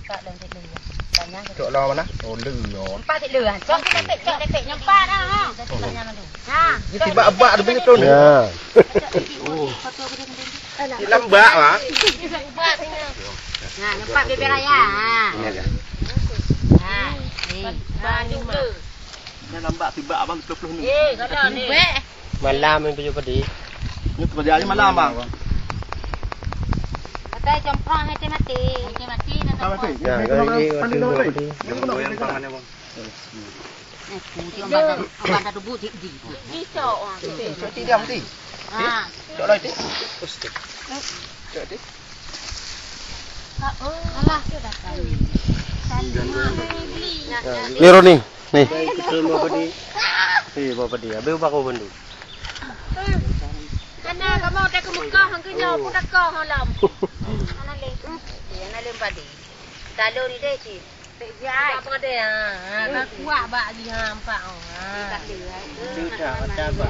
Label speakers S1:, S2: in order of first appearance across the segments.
S1: Cọ lên thịt lừa. Cả nhá.
S2: Cọ lo mà ná. Ồ lừa rồi.
S1: Empat thịt lừa. Cọ cáiเป็ดnyempat ah. Ha.
S2: Tiba-tiba ada banyak tuh. Ya. Lambak mah.
S1: Nah, nyempat bebek raya. Ha. Ha. Ni. Banding mah.
S2: Ini lambak tiba abang 20 ni.
S1: Kalau ni.
S3: Malam yang tujuh padi.
S2: Ini kerjanya malam bang.
S1: Kata jempol hati mati. Hati mati nak jempol.
S3: Ya, kalau ini waktu dua padi.
S2: Yang pangannya bang.
S1: Obat dah tubuh di. Ni cok.
S2: Cok ti diam ti.
S1: Ha.
S2: Cok lai ti. Cok ti.
S1: Alah, sudah kali.
S3: Ni Roni. Nih. Kita dua padi. Dua padi. Habis berapa bandu?
S1: Karena kamu tak ke Mekah, hang kerja pun tak kau hang lam. Anak lem. Anak lem padi. Talur ni deh si. Pejai. Apa ada ya? Kan kuat bak di hampak. Tak ada.
S3: Sudah, ada apa?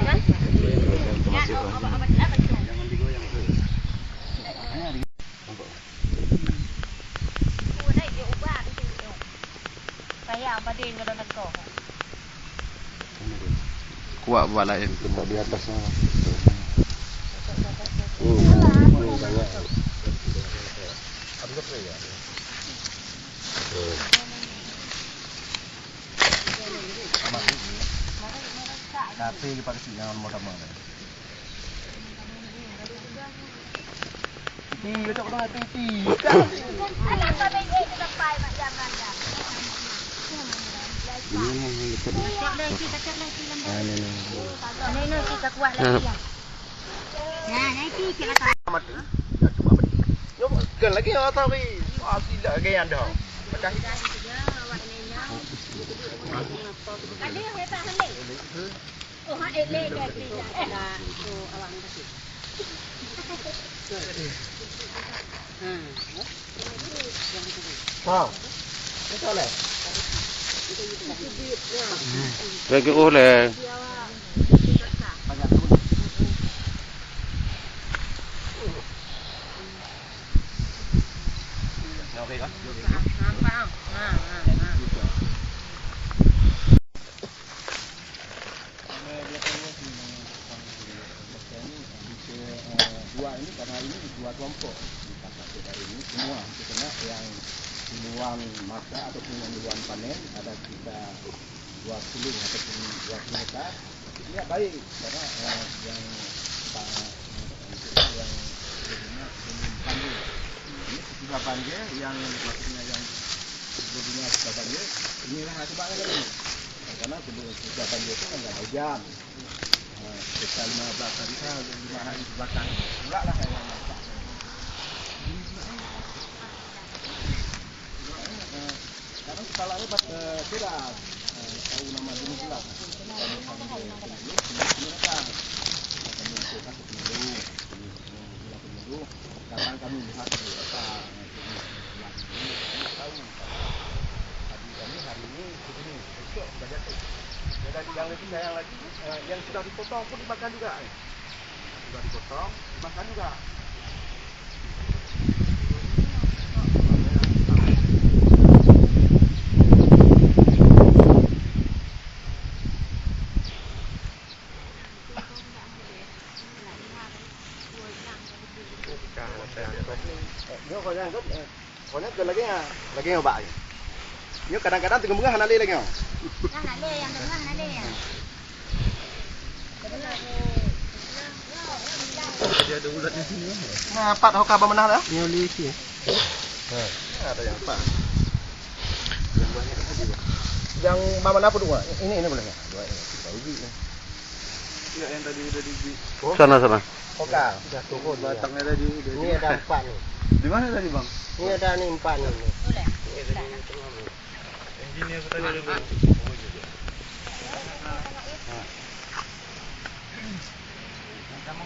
S2: Jangan digoyang tu.
S1: Saya padi kalau nak kau.
S2: Kuat buat lain.
S3: Di atasnya.
S2: Tapi kita kasih jangan modal-modal. Ti, cok dah ti.
S1: Anak kau ni sampai macam mana? Ini kita kuat lagi. Nah, nanti kita tak.
S2: Kan lagi atau ni? Tidak lagi anda. Macam
S1: Ada yang hebat halik. Oh, hak elek dah tidak. Oh, awak ni kasih.
S2: Sao? Sao leh?
S3: Lagi oleh.
S2: Okey kan?
S1: Nampak?
S2: Dua ini karena ini dua kelompok dari ini semua kita yang duluan masa ataupun yang duluan panen ada kita 20 ataupun 20 hektar ini baik karena yang sebelumnya belum panggil ini sudah panggil yang maksudnya yang sebelumnya sudah panggil inilah akibatnya kan ini karena sebelum sudah panggil itu kan nggak ada jam kita 15 hari saya 5 hari di belakang enggak lah yang masak karena kepala ini tidak tahu nama jenis pula kadang kami lihat di apa tahu tadi kami hari ini begini besok banyak dan yang lebih sayang lagi yang sudah dipotong pun dimakan juga sudah dipotong dimakan juga Kau lagi yang baik. Ini kadang-kadang tengah bunga hanale lagi.
S1: Hanale yang tengah hanale ya.
S2: Ada ulat di sini. Nah, Pak Hoka benar dah.
S3: Ini oleh isi.
S2: Ada yang Pak. Yang banyak tadi. Yang mana apa dua? Ini boleh enggak? Dua ini. Biji. Ya, yang tadi udah di
S3: Sana.
S2: Hoka. Sudah turun batangnya tadi.
S3: Ini ada 4 nih.
S2: Di mana tadi, Bang?
S3: Ini ada nih 4 nih.
S1: Boleh.
S2: Ini aku tadi ada. Kamu